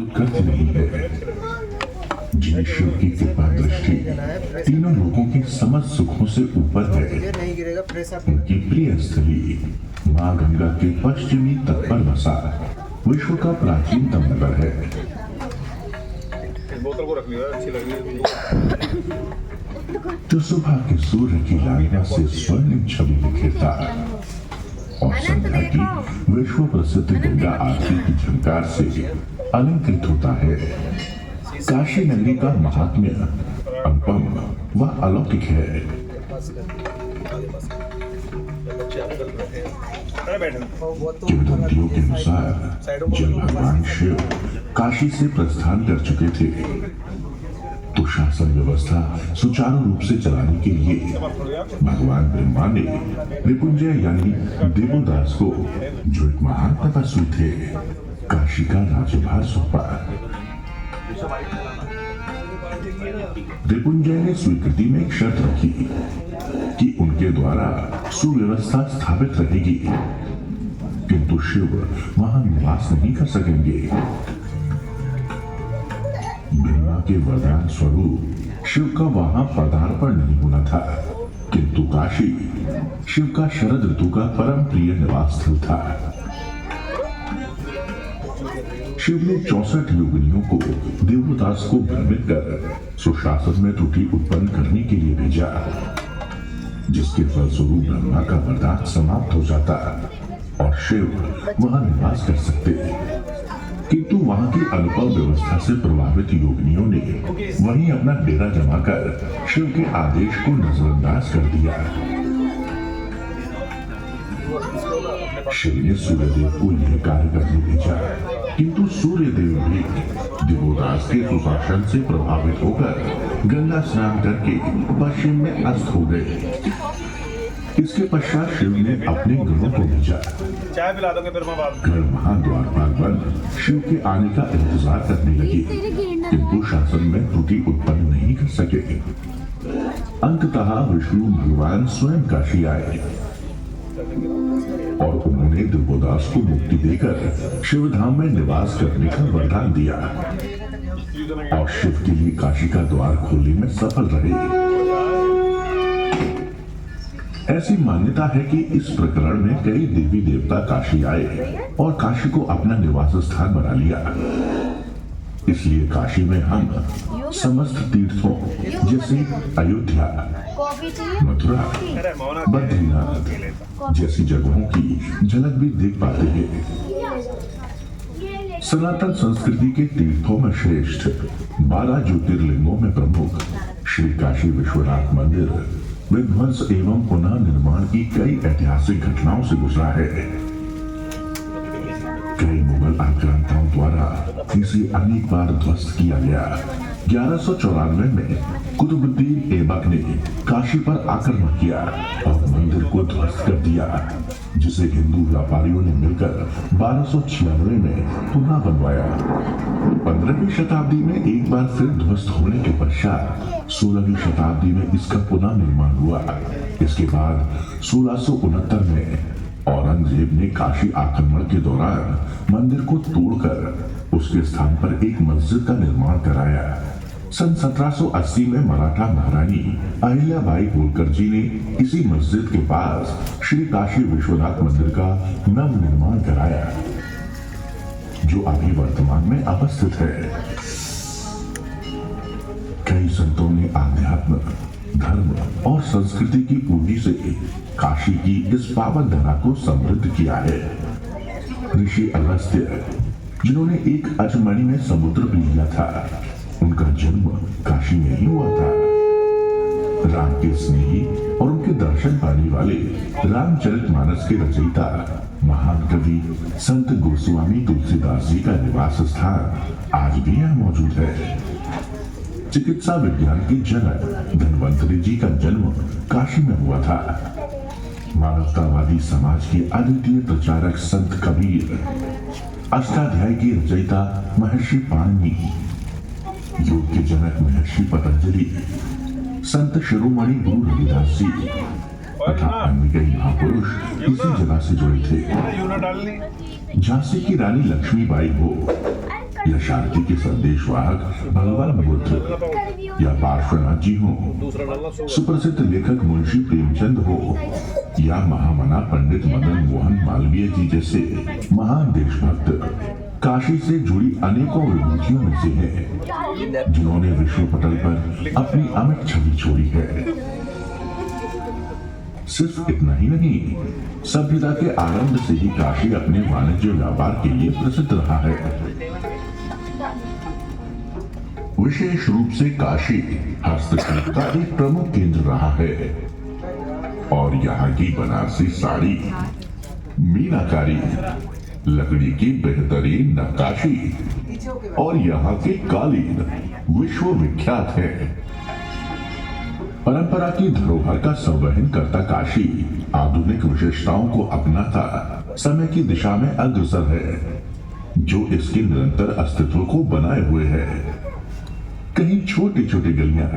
तो करती नहीं है। जिन शिव की कृपा दृष्टि तीनों लोगों के समस्त सुखों से ऊपर है, उनकी प्रिय स्थली माँ गंगा के पश्चिमी तट पर बसा विश्व का प्राचीनतम नगर है। जो सुबह के सूर्य की लालिमा से स्वर्णिम छवि बिखेरता और संध्या की विश्व प्रसिद्ध गंगा आरती की झंकार से अलंकृत होता है। काशी नगरी का महात्म्य अनुपम व अलौकिक है। किंवदंतियों के अनुसार जब भगवान शिव काशी से प्रस्थान कर चुके थे तो शासन व्यवस्था सुचारू रूप से चलाने के लिए भगवान ब्रह्मा ने रिपुंजय यानी देवोदास को, जो एक महान तपस्वी थे, काशी का राज्यभार सौंपा। रिपुंजय ने स्वीकृति में एक शर्त रखी कि उनके द्वारा सुव्यवस्था स्थापित रहेगी, किंतु शिव वहां निवास नहीं कर सकेंगे। ब्रह्मा के वरदान स्वरूप शिव का वहां पदार्पण नहीं होना था, किंतु काशी शिव का शरद ऋतु का परम प्रिय निवास स्थल था। शिव ने 64 योगिनियों को देवदास को भ्रमित कर सुशासन में त्रुटि उत्पन्न करने के लिए भेजा, जिसके फलस्वरूप ब्रह्मा का वरदान समाप्त हो जाता और शिव वहां निवास कर सकते। किंतु वहां की अनुपम व्यवस्था से प्रभावित योगिनियों ने वहीं अपना डेरा जमाकर शिव के आदेश को नजरअंदाज कर दिया। शिव ने सूर्यदेव को यह कार्य करने भेजा, किंतु सूर्यदेव भी देवदास के सुशासन से प्रभावित होकर गंगा स्नान करके पश्चिम में अस्त हो गए। इसके पश्चात शिव ने अपने गणों को भेजा। चाय पिला दोगे फिर मैं बात। गण महाद्वारपाल बन शिव के आने का इंतजार करने लगे, किंतु शासन में त्रुटि उत्पन्न नहीं कर सके। अंततः विष्णु भगवान स्वयं काशी आए और उन्होंने देवदास को मुक्ति देकर शिवधाम में निवास करने का वरदान दिया और शिव के लिए काशी का द्वार खोलने में सफल रहे। ऐसी मान्यता है कि इस प्रकरण में कई देवी देवता काशी आए और काशी को अपना निवास स्थान बना लिया। इसलिए काशी में हम समस्त तीर्थों जैसे अयोध्या, मथुरा, बद्रीनाथ जैसी जगहों की झलक भी देख पाते हैं। सनातन संस्कृति के तीर्थों में श्रेष्ठ 12 ज्योतिर्लिंगों में प्रमुख श्री काशी विश्वनाथ मंदिर विध्वंस एवं पुनः निर्माण की कई ऐतिहासिक घटनाओं से गुजरा है। कई मुगल आक्रांताओं द्वारा इसे अनेक बार ध्वस्त किया गया। 1194 में कुतुबुद्दीन ऐबक ने काशी पर आक्रमण किया और मंदिर को ध्वस्त कर दिया, जिसे हिंदू व्यापारियों ने मिलकर 1296 में पुनः बनवाया। 15वीं शताब्दी में एक बार फिर ध्वस्त होने के पश्चात 16वीं शताब्दी में इसका पुनः निर्माण हुआ। इसके बाद 1669 में औरंगजेब ने काशी आक्रमण के दौरान मंदिर को तोड़कर उसके स्थान पर एक मस्जिद का निर्माण कराया। सन 1780 में मराठा महारानी अहिल्याबाई होलकर जी ने इसी मस्जिद के पास श्री काशी विश्वनाथ मंदिर का नव निर्माण कराया, जो अभी वर्तमान में अवस्थित है। कई संतों ने आध्यात्म, धर्म और संस्कृति की पूंजी से काशी की इस पावन धरा को समृद्ध किया है। ऋषि अगस्त्य, जिन्होंने एक अजमणी में समुद्र पी लिया था, उनका जन्म काशी में ही हुआ था। राम के स्नेही और उनके दर्शन पाने वाले रामचरितमानस के रचयिता महान कवि संत गोस्वामी तुलसीदास जी का निवास स्थान आज भी यहाँ मौजूद है। चिकित्सा विज्ञान के जनक धन्वंतरि जी का जन्म काशी में हुआ था। मानवतावादी समाज के अद्वितीय प्रचारक संत कबीर, अष्टाध्यायी की रचयिता महर्षि पाणिनि, योग के जनक महर्षि पतंजलि, संत शिरोमणि गुरु रविदास जी तथा अन्य कई महापुरुष इसी जगह से जुड़े थे। झांसी की रानी लक्ष्मीबाई हो या शांति के संदेशवाहक भगवान बुद्ध या पार्श्वनाथ जी हो, दूसरा डालना सो सुप्रसिद्ध लेखक मुंशी प्रेमचंद हो या महामना पंडित मदन मोहन मालवीय जी जैसे महान देशभक्त काशी से जुड़ी अनेकों विभूतियों में से हैं, जिन्होंने विश्व पटल पर अपनी अमिट छवि छोड़ी है। सिर्फ इतना ही नहीं, सभ्यता के आरंभ से ही काशी अपने वाणिज्य व्यापार के लिए प्रसिद्ध रहा है। विशेष रूप से काशी हस्तशिल्प का एक प्रमुख केंद्र रहा है और यहाँ की बनारसी साड़ी, मीनाकारी, लकड़ी की बेहतरीन नक्काशी और यहाँ के कालीन विश्व विख्यात है। परंपरा की धरोहर का संवहन करता काशी आधुनिक विशेषताओं को अपनाता समय की दिशा में अग्रसर है, जो इसके निरंतर अस्तित्व को बनाए हुए है। कहीं छोटी छोटी गलियां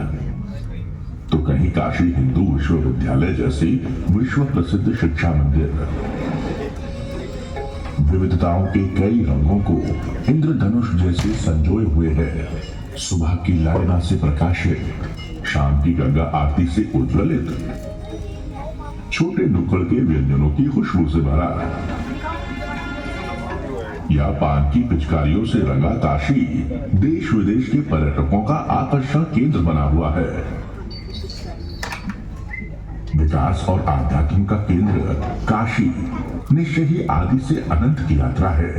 तो कहीं काशी हिंदू विश्वविद्यालय जैसी विश्व प्रसिद्ध शिक्षा मंदिर। विविधताओं के कई रंगों को इंद्रधनुष जैसे संजोए हुए है। सुबह की लालिमा से प्रकाशित, शाम की गंगा आरती से उज्ज्वलित, छोटे नुक्कड़ के व्यंजनों की खुशबू से भरा या पान की पिचकारियों से रंगा काशी देश विदेश के पर्यटकों का आकर्षण केंद्र बना हुआ है। विकास और आध्यात्म का केंद्र काशी निश्चय ही आदि से अनंत की यात्रा है।